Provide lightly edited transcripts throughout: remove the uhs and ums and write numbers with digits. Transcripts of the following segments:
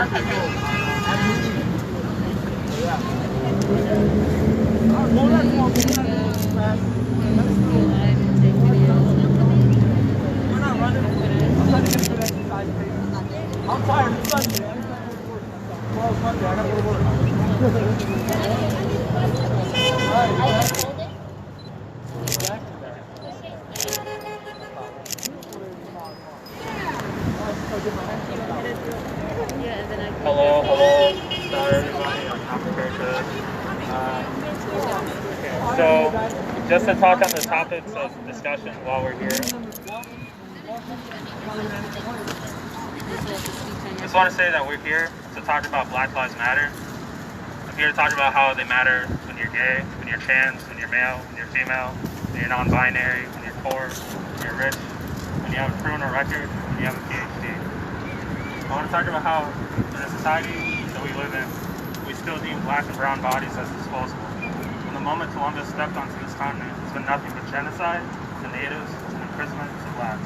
I'm tired. It's Sunday. Well, it's Monday. I gotta go to work. Hello. Sorry everybody, I'm not prepared for this. So, just to talk on the topics of discussion while we're here. Just want to say that we're here to talk about Black Lives Matter. I'm here to talk about how they matter when you're gay, when you're trans, when you're male, when you're female, when you're non-binary, when you're poor, when you're rich, when you have a criminal record, when you have a PhD. I want to talk about how in the society that we live in, we still deem black and brown bodies as disposable. From the moment Columbus stepped onto this continent, it's been nothing but genocide to natives and imprisonment to blacks.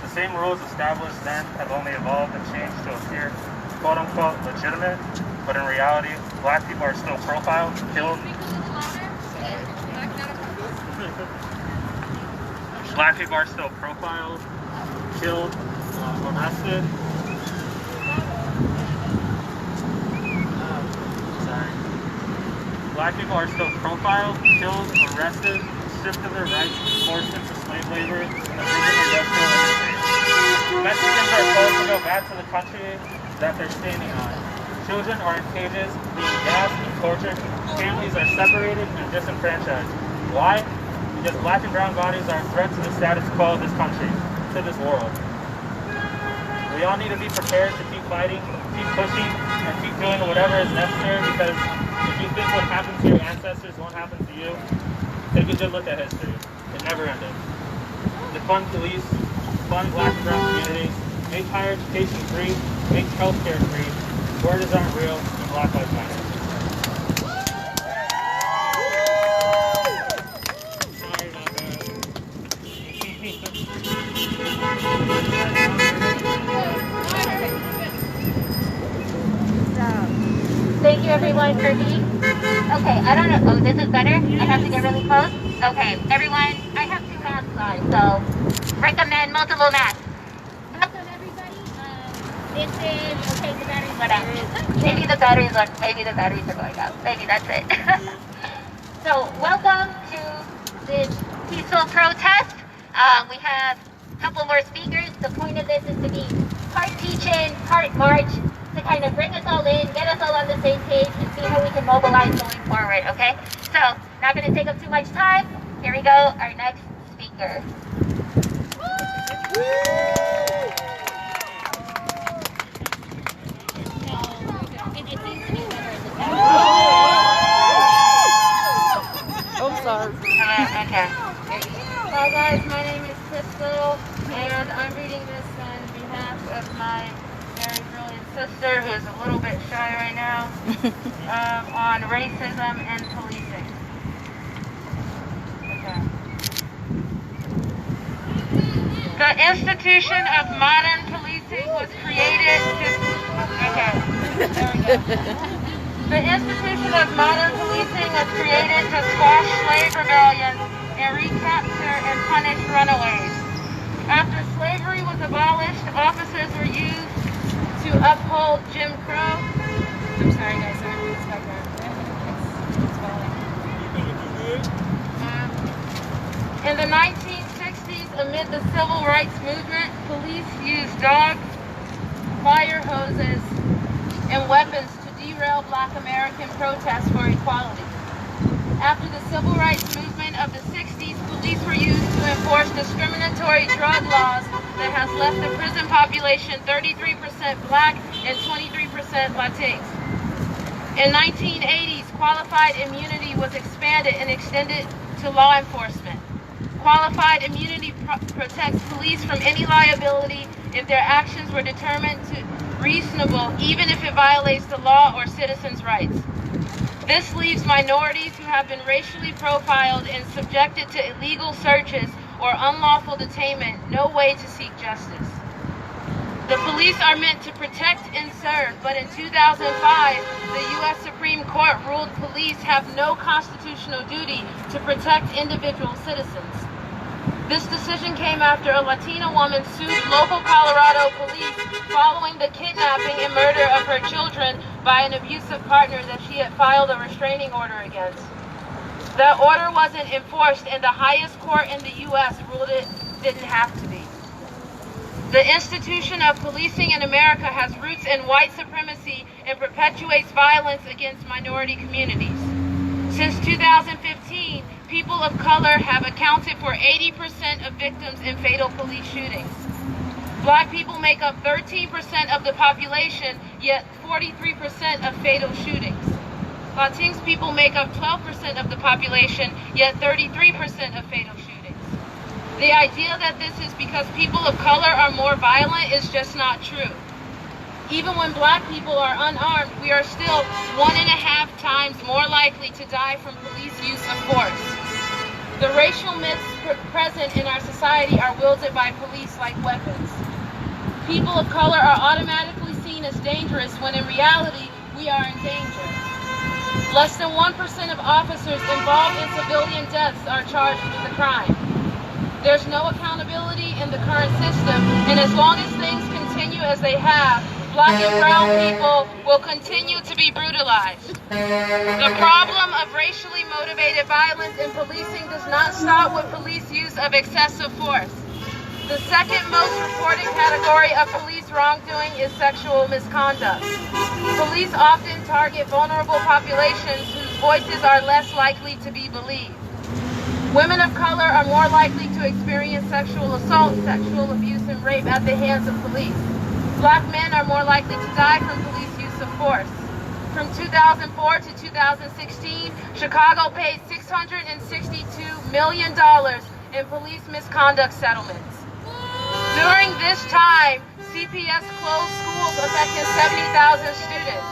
The same rules established then have only evolved and changed to appear quote-unquote legitimate, but in reality, black people are still profiled, killed. Black people are still profiled, killed, arrested. Black people are still profiled, killed, arrested, stripped of their rights, forced into slave labor in the prison industrial industry. Mexicans are told to go back to the country that they're standing on. Children are in cages, being gassed and tortured. Families are separated and disenfranchised. Why? Because black and brown bodies are a threat to the status quo of this country, to this world. We all need to be prepared to keep fighting, keep pushing, and keep doing whatever is necessary, because if you think what happened to your ancestors won't happen to you, take a good look at history. It never ended. Defund police, fund black and brown communities, make higher education free, make healthcare free, borders aren't real, and Black Lives Matter. Sorry about Thank you everyone for being. Okay, I don't know. Oh, this is better? I have to get really close? Okay, everyone, I have 2 masks on, so recommend multiple masks. Welcome everybody. This is, okay, the batteries went out. Maybe the batteries are going out. Maybe that's it. So, welcome to this peaceful protest. We have a couple more speakers. The point of this is to be part teach-in, part march, to kind of bring us all in, get us all on the same page, and see how we can mobilize going forward, okay? So, not going to take up too much time. Here we go, our next speaker. I'm sorry. Okay. Hi guys, my name is Crystal, and I'm reading this on behalf of my very brilliant sister, who's a little bit shy right now, on racism and policing. Okay. The institution of modern policing was created to... Okay, there we go. The institution of modern policing was created to squash slave rebellions and recapture and punish runaways. After slavery was abolished, officers were used to uphold Jim Crow. I'm sorry guys, I'm in this background. In the 1960s, amid the civil rights movement, police used dogs, fire hoses, and weapons to derail Black American protests for equality. After the civil rights movement of the 60s, police were used to enforce discriminatory drug laws that has left the prison population 33% Black and 23% Latinx. In 1980s, qualified immunity was expanded and extended to law enforcement. Qualified immunity protects police from any liability if their actions were determined to reasonable, even if it violates the law or citizens' rights. This leaves minorities who have been racially profiled and subjected to illegal searches or unlawful detainment no way to seek justice. The police are meant to protect and serve, but in 2005, the U.S. Supreme Court ruled police have no constitutional duty to protect individual citizens. This decision came after a Latina woman sued local Colorado police following the kidnapping and murder of her children by an abusive partner that she had filed a restraining order against. That order wasn't enforced, and the highest court in the U.S. ruled it didn't have to be. The institution of policing in America has roots in white supremacy and perpetuates violence against minority communities. Since 2015, people of color have accounted for 80% of victims in fatal police shootings. Black people make up 13% of the population, yet 43% of fatal shootings. Latinx people make up 12% of the population, yet 33% of fatal shootings. The idea that this is because people of color are more violent is just not true. Even when black people are unarmed, we are still 1.5 times more likely to die from police use of force. The racial myths present in our society are wielded by police like weapons. People of color are automatically seen as dangerous when in reality, we are in danger. Less than 1% of officers involved in civilian deaths are charged with the crime. There's no accountability in the current system, and as long as things continue as they have, black and brown people will continue to be brutalized. The problem of racially motivated violence in policing does not stop with police use of excessive force. The second most reported category of police wrongdoing is sexual misconduct. Police often target vulnerable populations whose voices are less likely to be believed. Women of color are more likely to experience sexual assault, sexual abuse, and rape at the hands of police. Black men are more likely to die from police use of force. From 2004 to 2016, Chicago paid $662 million in police misconduct settlements. During this time, CPS closed schools affecting 70,000 students.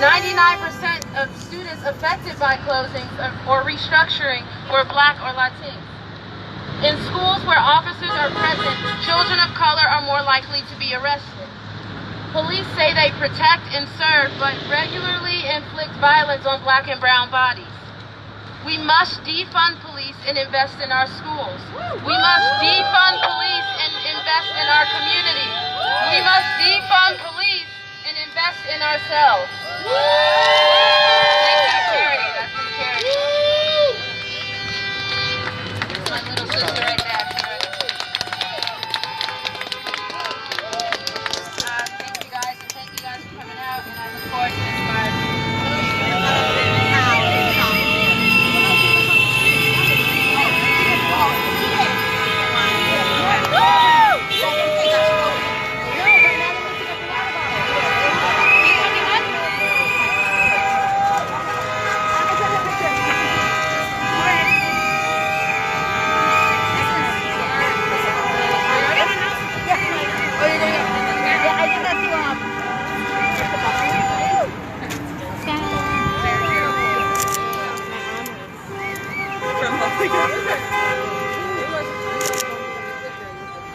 99% of students affected by closings or restructuring were black or Latin. In schools where officers are present, children of color are more likely to be arrested. Police say they protect and serve, but regularly inflict violence on black and brown bodies. We must defund police and invest in our schools. We must defund police and invest in our community. We must defund police and invest in ourselves. Thank you, Charity. That's from Charity. That's my little sister right there. Thank you guys, and thank you guys for coming out, and I look forward to this march.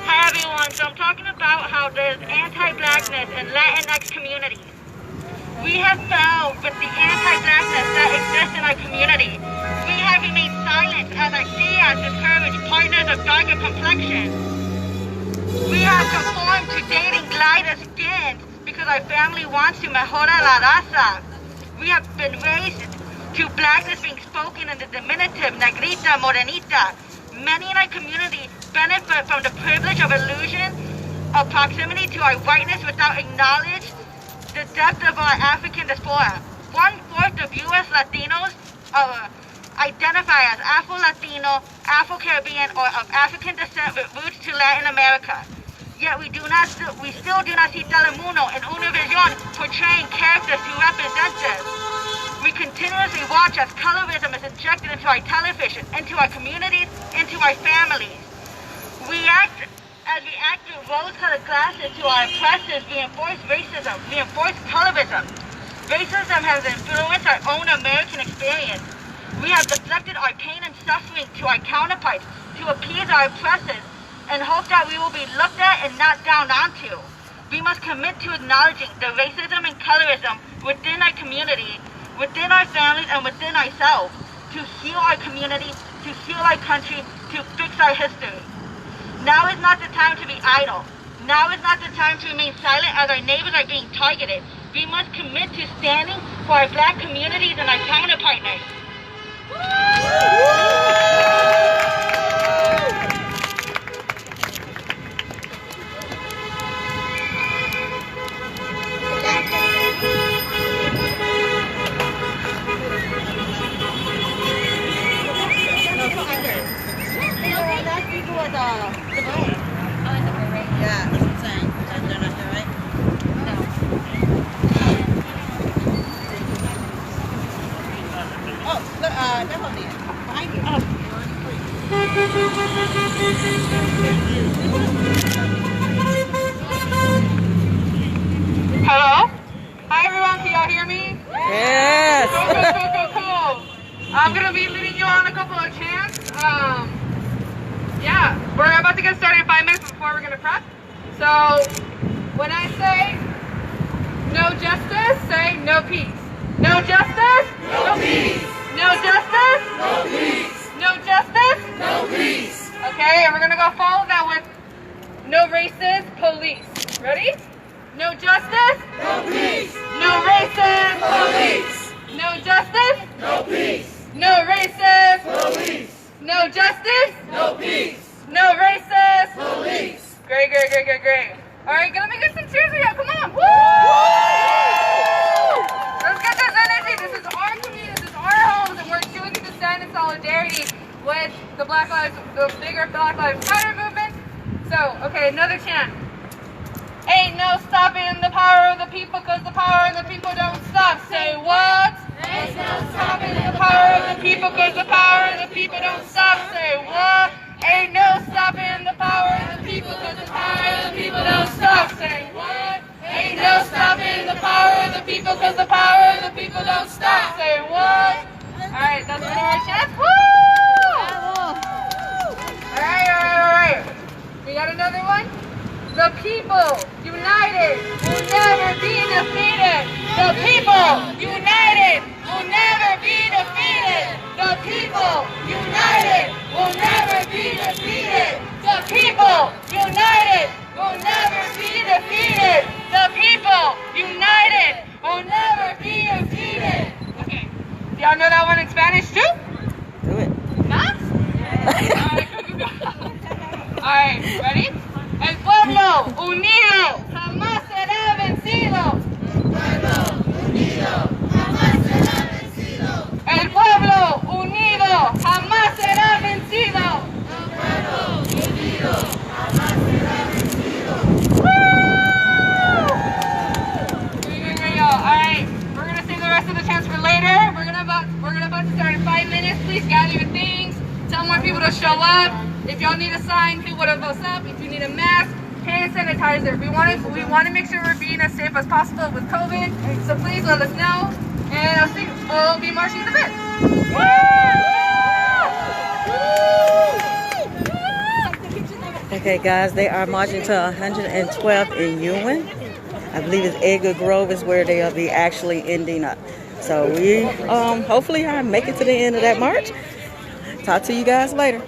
Hi everyone, so I'm talking about how there's anti-blackness in Latinx communities. We have found with the anti-blackness that exists in our community, we have remained silent as our CIAs discourage partners of darker complexion. We have conformed to dating lighter skins because our family wants to mejora la raza. We have been raised to blackness being spoken in the diminutive, negrita, morenita. Many in our community benefit from the privilege of illusion of proximity to our whiteness without acknowledging the depth of our African diaspora. 1/4 of U.S. Latinos identify as Afro-Latino, Afro-Caribbean, or of African descent with roots to Latin America. Yet we still do not see Telemundo and Univision portraying characters who represent this. We continuously watch as colorism is injected into our television, into our communities, into our families. We act through rose-colored glasses to our oppressors, reinforce racism, reinforce colorism. Racism has influenced our own American experience. We have deflected our pain and suffering to our counterparts to appease our oppressors and hope that we will be looked at and not down onto. We must commit to acknowledging the racism and colorism within our community, within our families, and within ourselves, to heal our community, to heal our country, to fix our history. Now is not the time to be idle. Now is not the time to remain silent as our neighbors are being targeted. We must commit to standing for our Black communities and our counter partners. Yeah, that's what I'm saying. They're not there, right? Oh, look, they're holding it. Behind you. Hello? Hi everyone, can y'all hear me? Yes. Cool. I'm gonna be leading you on a couple of chants. Yeah, we're about to get started in 5 minutes before we're gonna prep. So when I say no justice, say no peace. No justice? No peace. No justice? No peace. No justice? No peace. Okay, and we're gonna go follow that with no racist police. Ready? No justice? No peace. No racist police. No justice? No peace. No racist police. No justice? No peace. No racist police. Great. All right, let me get some cheers here. Come on. Woo! Let's get this energy. This is our community. This is our homes, and we're doing it to stand in solidarity with the bigger Black Lives Matter movement. So, okay, another chant. Ain't no stopping the power of the people, cause the power of the people don't stop. Say what? Ain't no stopping the power of the people, cause the power of the people don't stop. Say what? Ain't no stopping the power of the people, cause the power of the people don't stop. Say what? Ain't no stopping the power of the people, cause the power of the people don't stop. Say what? Alright, that's one of our chants. Woo! Alright. We got another one? The people united will never be defeated. The people united will never be defeated. The people united will never be defeated. The people united will never be defeated. The people united will never be defeated. Okay. Do y'all know that one in Spanish too? Do it. Nah? Alright, ready? El pueblo unido jamás será vencido. El pueblo unido jamás será vencido. El pueblo unido jamás será vencido. El pueblo unido jamás será vencido. Woo! Alright, we're gonna save the rest of the chants for later. We're gonna about to start in 5 minutes. Please gather your things. Tell more people to show up. If y'all need a sign, people to post up. If you need a mask, hand sanitizer. We want to make sure we're being as safe as possible with COVID. So please let us know, and we'll be marching the bit. Okay, guys, they are marching to 112th in Ewing. I believe it's Edgar Grove is where they'll be actually ending up. So we hopefully make it to the end of that march. Talk to you guys later.